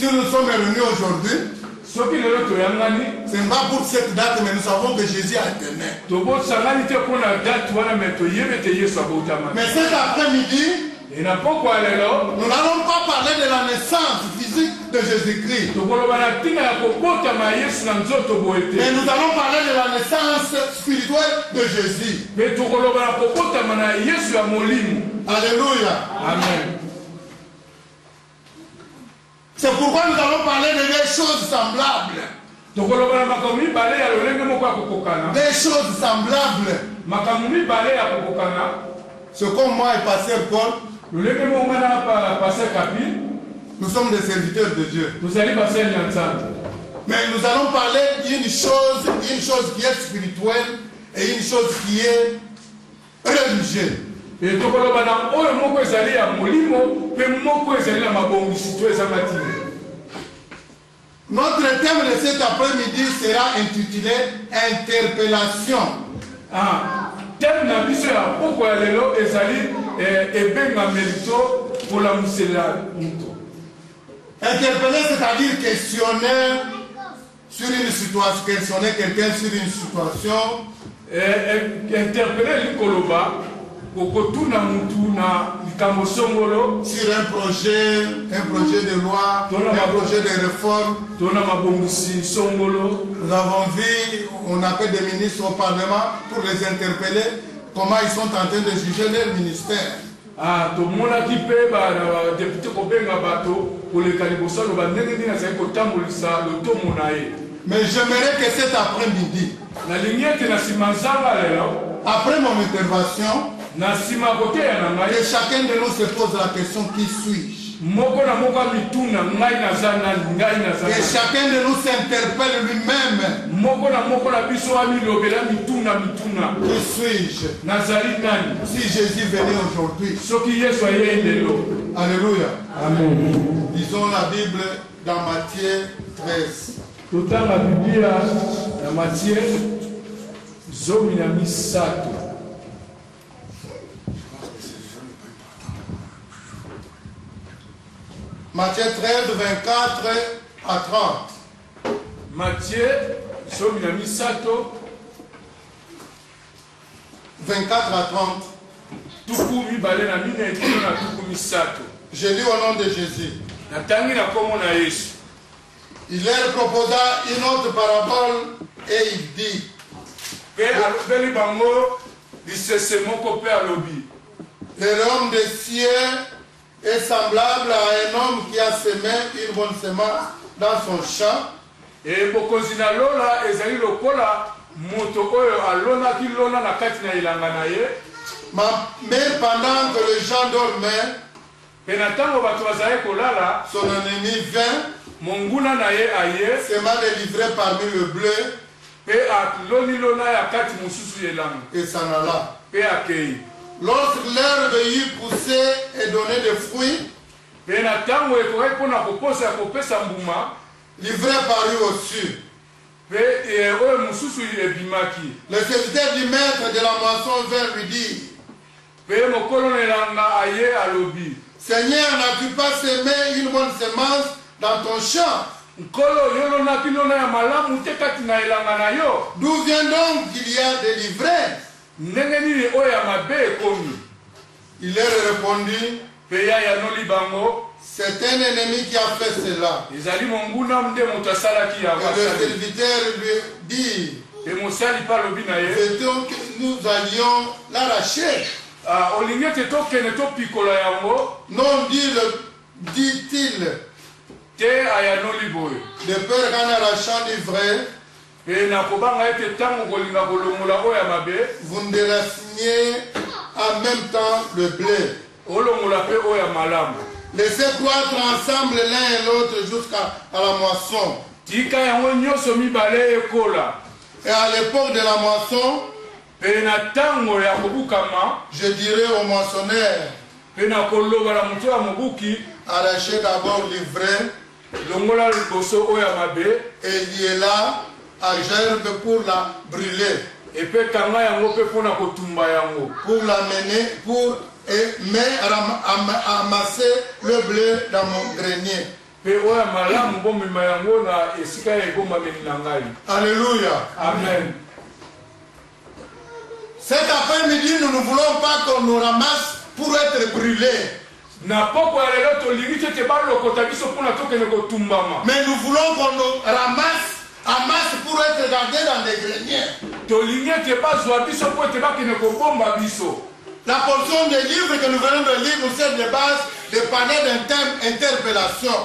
Si nous sommes réunis aujourd'hui, ce n'est pas pour cette date, mais nous savons que Jésus a été né. Mais cet après-midi, nous n'allons pas parler de la naissance physique de Jésus-Christ. Mais nous allons parler de la naissance spirituelle de Jésus. Alléluia. Amen. C'est pourquoi nous allons parler de des choses semblables. Des choses semblables. C'est comme moi et Pasteur Paul. Nous sommes des serviteurs de Dieu. Mais nous allons parler d'une chose qui est spirituelle et une chose qui est religieuse. Notre thème de cet après-midi sera intitulé Interpellation. Interpeller, c'est-à-dire questionner sur une situation, questionner quelqu'un sur une situation. Interpeller l'ikoloba. Sur un projet de loi, un projet de réforme. Nous avons vu, on appelle des ministres au Parlement pour les interpeller, comment ils sont en train de juger leur ministère. Mais j'aimerais que cet après-midi, après mon intervention, que chacun de nous se pose la question: qui suis-je? Que chacun de nous s'interpelle lui-même: qui suis-je? Si Jésus venait aujourd'hui. Alléluia. Amen. Disons la Bible dans Matthieu 13. Matthieu 13, 24 à 30. Matthieu 24 à 30. Je lis au nom de Jésus. Il leur proposa une autre parabole et il dit: le royaume des cieux est semblable à un homme qui a semé une bonne semence dans son champ. Mais pendant que les gens dormaient, son ennemi vint, s'est mal délivré parmi le bleu et s'en alla. Lorsque l'herbe eut poussé et donné des fruits, l'ivraie parut au-dessus. Le serviteur du maître de la moisson vint lui dire: Seigneur, n'as-tu pas semé une bonne semence dans ton champ? D'où vient donc qu'il y a des livraies? Il leur répondit: c'est un ennemi qui a fait cela. Et le serviteur lui dit: veut-on que nous allions l'arracher? Non, dit-il, de peur qu'en arrachant l'ivraie, vous ne déraciniez en même temps le blé. Laissez croître ensemble l'un et l'autre jusqu'à la moisson. Et à l'époque de la moisson, je dirais au moissonneur: arrachez d'abord l'ivraie et liez-la à gerbe pour la brûler, pour l'amener, mais amasser le blé dans mon grenier. Alléluia. Amen. Cet après-midi, nous ne voulons pas qu'on nous ramasse pour être brûlés. Mais nous voulons qu'on nous amasse pour être gardés dans des greniers. La portion des livres que nous venons de lire nous sert de base de parler d'un thème interpellation.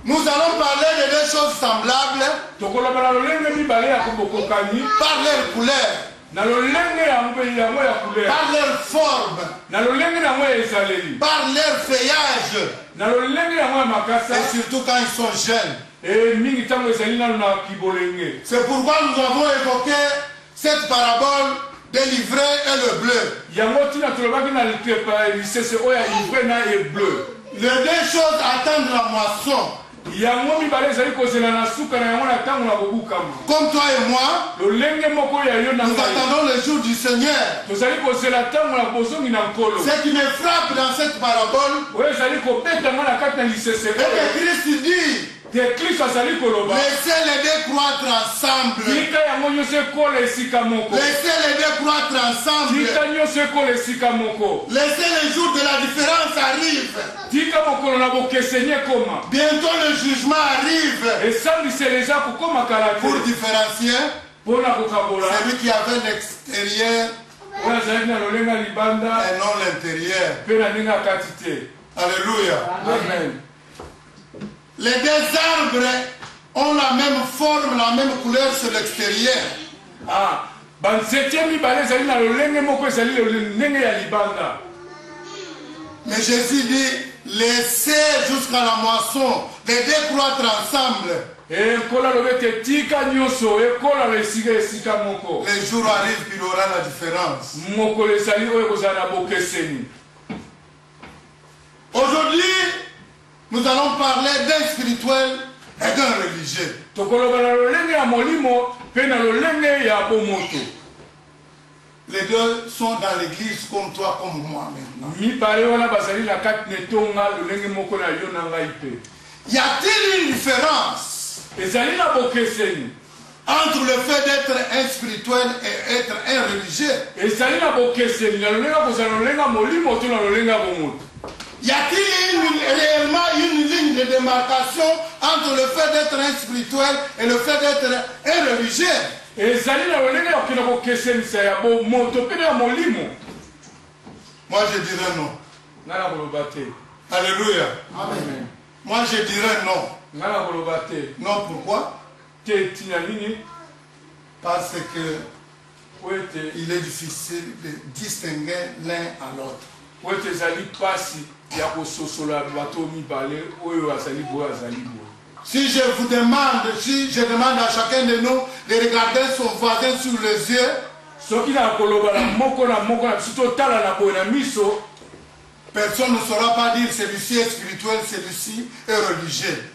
Nous allons parler de deux choses semblables par leur couleur, par leur forme, par leur feuillage, et surtout quand ils sont jeunes. C'est pourquoi nous avons évoqué cette parabole des livrets et le bleu. Les deux choses attendent la moisson. Comme toi et moi, nous attendons le jour du Seigneur. Ce qui me frappe dans cette parabole, c'est que Christ dit: laissez les deux croître ensemble. Laissez les deux croître ensemble. Laissez le jour de la différence arrive. Bientôt le jugement arrive. Pour différencier celui qui avait l'extérieur et non l'intérieur. Alléluia. Amen. Les deux arbres ont la même forme, la même couleur sur l'extérieur. Mais Jésus dit: laissez jusqu'à la moisson les deux croître ensemble. Les jours arrivent qu'il aura la différence. Aujourd'hui, nous allons parler d'un spirituel et d'un religieux. Les deux sont dans l'église comme toi, comme moi maintenant. Y a-t-il une différence entre le fait d'être un spirituel et être un religieux? Y a-t-il réellement une ligne de démarcation entre le fait d'être un spirituel et le fait d'être un religieux? Moi je dirais non. Alléluia. Amen. Moi je dirais non. Non, pourquoi? Parce que il est difficile de distinguer l'un à l'autre. Si je vous demande, si je demande à chacun de nous de regarder son voisin sur les yeux, personne ne saura pas dire celui-ci est spirituel, celui-ci est religieux.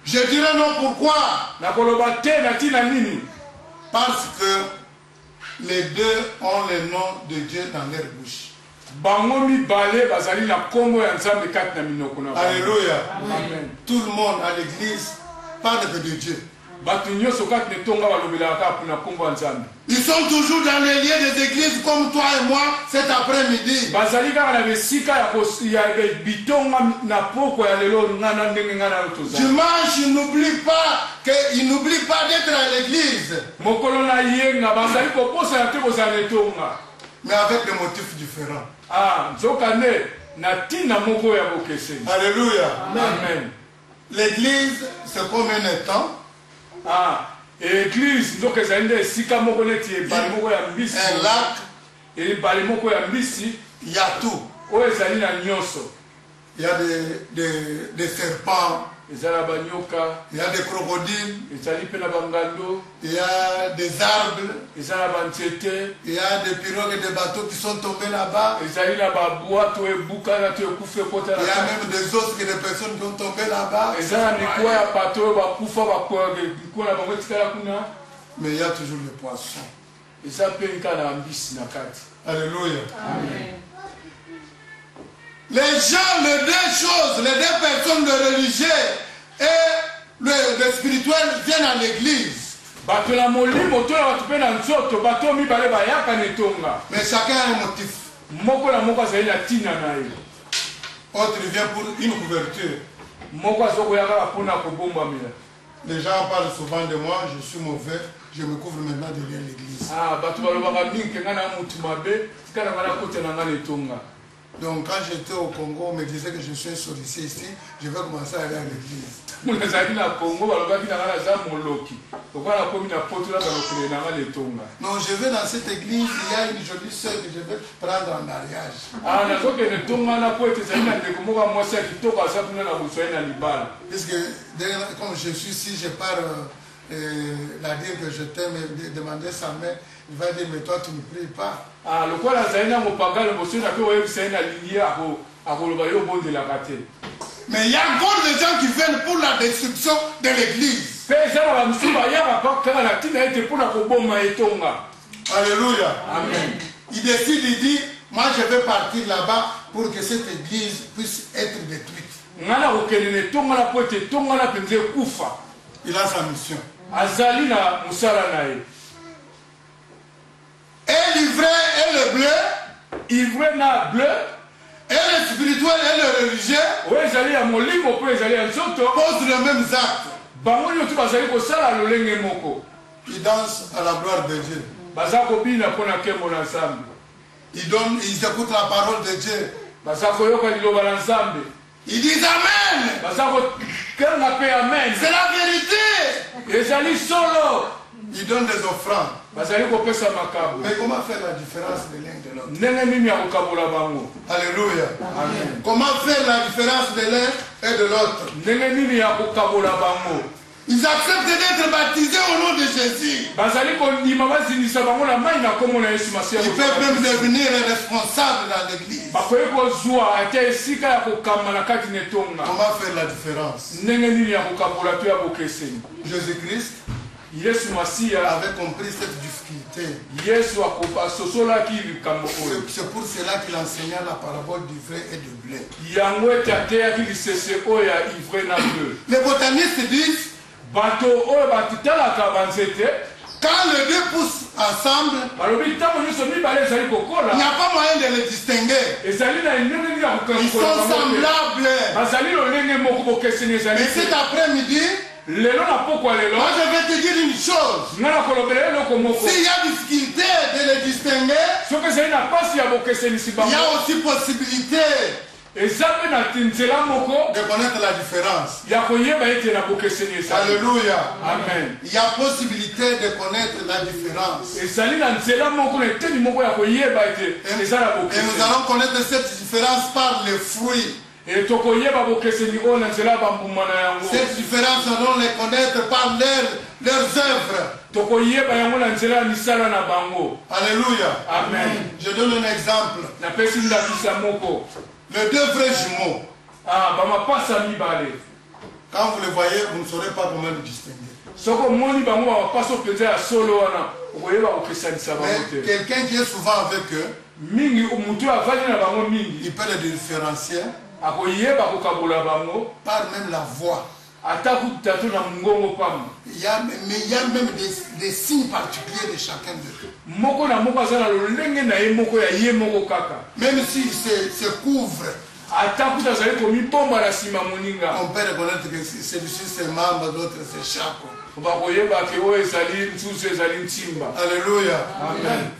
Je dirais non, pourquoi? Parce que les deux ont le nom de Dieu dans leur bouche. Alléluia. Amen. Tout le monde à l'église parle de Dieu. Ils sont toujours dans les lieux des églises comme toi et moi cet après-midi. Dimanche, ils n'oublient pas d'être à l'église. Mais avec des motifs différents. Alléluia. Amen. L'église, c'est comme un étang. Église, donc un lac. Il y a tout. Il y a des serpents, il y a des crocodiles, il y a des arbres, il y a des pirogues et des bateaux qui sont tombés là-bas. Il y a même des os et des personnes qui ont tombé là-bas. Mais il y a toujours les poissons. Alléluia. Amen. Les gens, les deux choses, les deux personnes, le religieux et le spirituel viennent à l'église. Mais chacun a un motif. Autre vient pour une couverture. Les gens parlent souvent de moi, je suis mauvais, je me couvre maintenant derrière l'église. Donc quand j'étais au Congo, on me disait que je suis un sorcier ici, je vais commencer à aller à l'église. Non, je vais dans cette église, il y a une jolie soeur que je vais prendre en mariage. Puisque comme je suis ici, je pars la dire que je t'aime et demander sa main, il va dire mais toi tu ne pries pas. Mais il y a encore des gens qui viennent pour la destruction de l'église. Alléluia. Amen. Il décide, il dit, moi je vais partir là-bas pour que cette église puisse être détruite. Il a sa mission. Et l'ivraie et le bleu, et le spirituel et le religieux posent les mêmes actes. Ils dansent à la gloire de Dieu. Ils écoutent la parole de Dieu. Ils disent Amen. C'est la vérité. Ils donnent des offrandes. Mais comment faire la différence de l'un de l'autre? Alléluia. Amen. Comment faire la différence de l'un et de l'autre? Ils acceptent d'être baptisés au nom de Jésus. Ils peuvent même devenir responsables dans l'église. Comment faire la différence? Jésus-Christ avait compris cette difficulté. C'est pour cela qu'il enseigna la parabole du vrai et du blé. Les botanistes disent quand les deux poussent ensemble, il n'y a pas moyen de les distinguer. Ils sont semblables. Mais cet après-midi, moi je vais te dire une chose. S'il y a difficulté de les distinguer, il y a aussi possibilité de connaître la différence. Alléluia. Amen. Il y a possibilité de connaître la différence. Et nous allons connaître cette différence par les fruits. Cette différence, nous allons les connaître par leurs œuvres. Alléluia. Amen. Je donne un exemple. Les deux vrais jumeaux. Quand vous les voyez, vous ne saurez pas comment les distinguer. Mais quelqu'un qui est souvent avec eux, il peut les différencier par même la voix. Il y a même des signes particuliers de chacun d'eux. Même s'ils se couvrent, on peut reconnaître que celui-ci c'est membre, d'autres c'est chapeau. Alléluia. Amen.